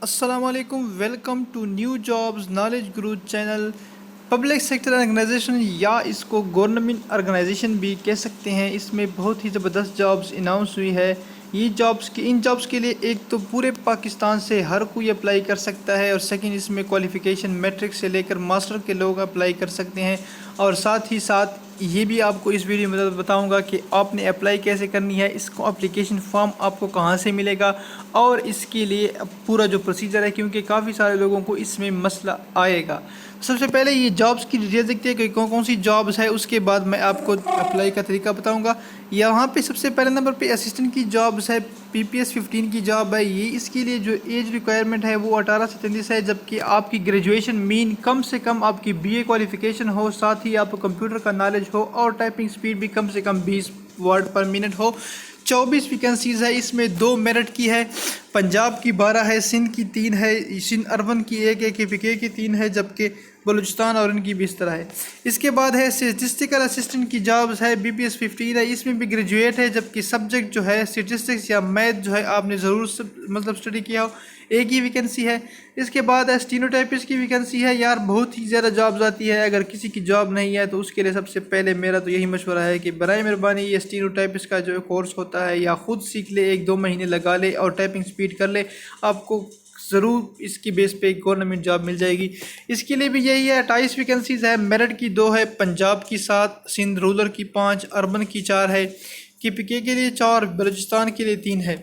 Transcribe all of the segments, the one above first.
अस्सलामुअलैकुम, welcome to new jobs knowledge guru channel. Public sector organisation या इसको गवर्नमेंट ऑर्गेनाइजेशन भी कह सकते हैं। इसमें बहुत ही ज़बरदस्त जॉब्स अनाउंस हुई है। ये इन जॉब्स के लिए एक तो पूरे पाकिस्तान से हर कोई अप्लाई कर सकता है, और सेकंड इसमें क्वालिफ़िकेशन मैट्रिक से लेकर मास्टर के लोग अप्लाई कर सकते हैं। और साथ ही साथ ये भी आपको इस वीडियो में बताऊंगा कि आपने अप्लाई कैसे करनी है, इसको एप्लीकेशन फॉर्म आपको कहां से मिलेगा और इसके लिए पूरा जो प्रोसीजर है, क्योंकि काफ़ी सारे लोगों को इसमें मसला आएगा। सबसे पहले ये जॉब्स की डिटेल देखते हैं कि कौन कौन सी जॉब्स है, उसके बाद मैं आपको अप्लाई का तरीका बताऊंगा। यहाँ पे सबसे पहले नंबर पे असिस्टेंट की जॉब्स है। PPS 15 की जॉब है ये। इसके लिए जो एज रिक्वायरमेंट है वो 18 से 33 है, जबकि आपकी ग्रेजुएशन मीन कम से कम आपकी BA क्वालिफिकेशन हो, साथ ही आपको कंप्यूटर का नॉलेज हो और टाइपिंग स्पीड भी कम से कम 20 वर्ड पर मिनट हो। 24 वैकेंसीज़ है, इसमें 2 मेरिट की है। पंजाब की 12 है, सिंध की 3 है, सिंध अर्बन की 1 है, KPK की 3 है, जबकि बलूचिस्तान और इनकी 20 तरह है। इसके बाद है स्टेटिस्टिकल असिस्टेंट की जॉब्स है। BPS 15 है, इसमें भी ग्रेजुएट है, जबकि सब्जेक्ट जो है स्टेटिस्टिक्स या मैथ जो है आपने ज़रूर मतलब स्टडी किया हो। एक ही वैकेंसी है। इसके बाद है स्टीनोटाइपिस्ट की वैकेंसी है। यार बहुत ही ज़्यादा जॉब्स आती है, अगर किसी की जॉब नहीं है तो उसके लिए सबसे पहले मेरा तो यही मशवरा है कि बराए मेहरबानी ये स्टीनोटाइपिस्ट का जो कोर्स होता है या ख़ुद सीख ले, 1-2 महीने लगा ले और टाइपिंग स्पीड कर ले, आपको ज़रूर इसकी बेस पे एक गवर्नमेंट जॉब मिल जाएगी। इसके लिए भी यही है। 28 वैकेंसीज़ है, मेरिट की 2 है, पंजाब की 7, सिंध रूरल की 5, अर्बन की 4 है, KPK के लिए 4, बलूचिस्तान के लिए 3 है।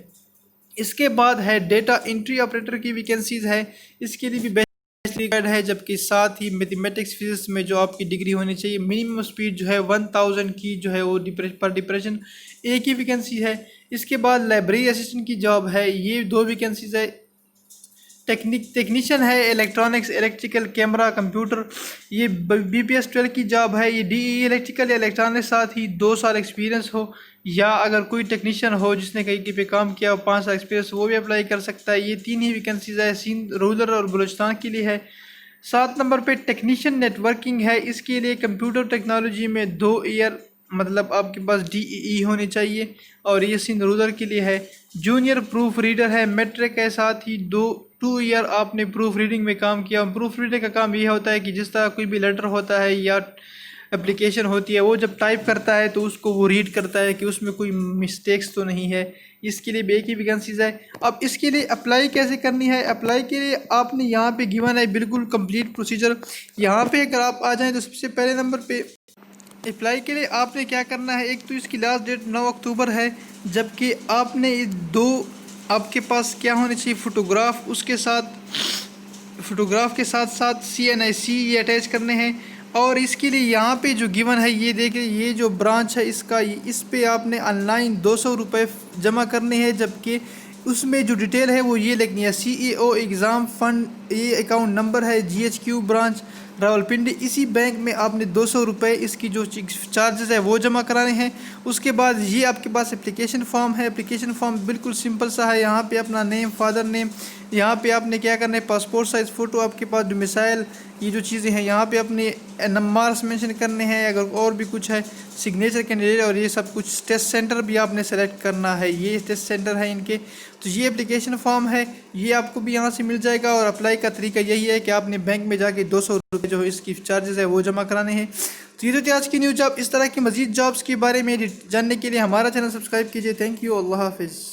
इसके बाद है डेटा एंट्री ऑपरेटर की वैकेंसीज़ है। इसके लिए भी बेस्ट है, जबकि साथ ही मैथमेटिक्स फिजिक्स में जो आपकी डिग्री होनी चाहिए, मिनिमम स्पीड जो है 1000 की जो है वो पर डिप्रेशन। एक ही वैकेंसी है। इसके बाद लाइब्रेरी असिस्टेंट की जॉब है, ये 2 वैकेंसीज़ है। टेक्नीशियन है, इलेक्ट्रॉनिक्स, इलेक्ट्रिकल, कैमरा, कंप्यूटर, ये BPS 12 की जॉब है। ये DE इलेक्ट्रिकल या इलेक्ट्रॉनिक्स, साथ ही 2 साल एक्सपीरियंस हो, या अगर कोई टेक्नीशियन हो जिसने कहीं पे काम किया हो 5 साल एक्सपीरियंस, वो भी अप्लाई कर सकता है। ये 3 ही वैकेंसीज है, सिंध रूरल और बलूचिस्तान के लिए है। 7 नंबर पे टेक्नीशियन नेटवर्किंग है। इसके लिए कंप्यूटर टेक्नोलॉजी में 2 ईयर मतलब आपके पास DEE होनी चाहिए, और ये सिंध रूरल के लिए है। जूनियर प्रूफ रीडर है, मैट्रिक है, साथ ही 2 ईयर आपने प्रूफ रीडिंग में काम किया। प्रूफ रीडिंग का काम ये होता है कि जिस तरह कोई भी लेटर होता है या एप्लीकेशन होती है, वो जब टाइप करता है तो उसको वो रीड करता है कि उसमें कोई मिस्टेक्स तो नहीं है। इसके लिए एक ही वैकेंसीज है। अब इसके लिए अप्लाई कैसे करनी है? अप्लाई के लिए आपने यहाँ पे गिवन है बिल्कुल कंप्लीट प्रोसीजर। यहाँ पे अगर आप आ जाएँ तो सबसे पहले नंबर पे अप्लाई के लिए आपने क्या करना है। एक तो इसकी लास्ट डेट 9 अक्टूबर है, जबकि आपने 2 आपके पास क्या होने चाहिए, फ़ोटोग्राफ, उसके साथ फ़ोटोग्राफ के साथ साथ CNIC ये अटैच करने हैं। और इसके लिए यहाँ पे जो गिवन है ये देखिए, ये जो ब्रांच है इसका, इस पे आपने ऑनलाइन 200 रुपये जमा करने हैं, जबकि उसमें जो डिटेल है वो ये लिखनी है CEO एग्ज़ाम फ़ंड, ये अकाउंट नंबर है, GHQ ब्रांच रावलपिंडी। इसी बैंक में आपने 200 रुपये इसकी जो चार्जेस है वो जमा कराने हैं। उसके बाद ये आपके पास एप्लीकेशन फॉर्म है। एप्लीकेशन फॉर्म बिल्कुल सिंपल सा है। यहाँ पे अपना नेम, फादर नेम, यहाँ पे आपने क्या करना है, पासपोर्ट साइज़ फ़ोटो, आपके पास डोमिसाइल, ये जो चीज़ें हैं यहाँ पे अपने नंबर्स मेंशन करने हैं, अगर और भी कुछ है, सिग्नेचर कैंडिडेट, और ये सब कुछ। टेस्ट सेंटर भी आपने सेलेक्ट करना है, ये टेस्ट सेंटर है इनके। तो ये एप्लीकेशन फॉर्म है, ये आपको भी यहाँ से मिल जाएगा। और अप्लाई का तरीका यही है कि आपने बैंक में जाके 200 रुपये जो इसकी चार्जेस है वो जमा कराने हैं। तो ये तो थी आज की न्यू जॉब। इस तरह की मजीद जॉब्स के बारे में जानने के लिए हमारा चैनल सब्सक्राइब कीजिए। थैंक यू, अल्लाह हाफिज़।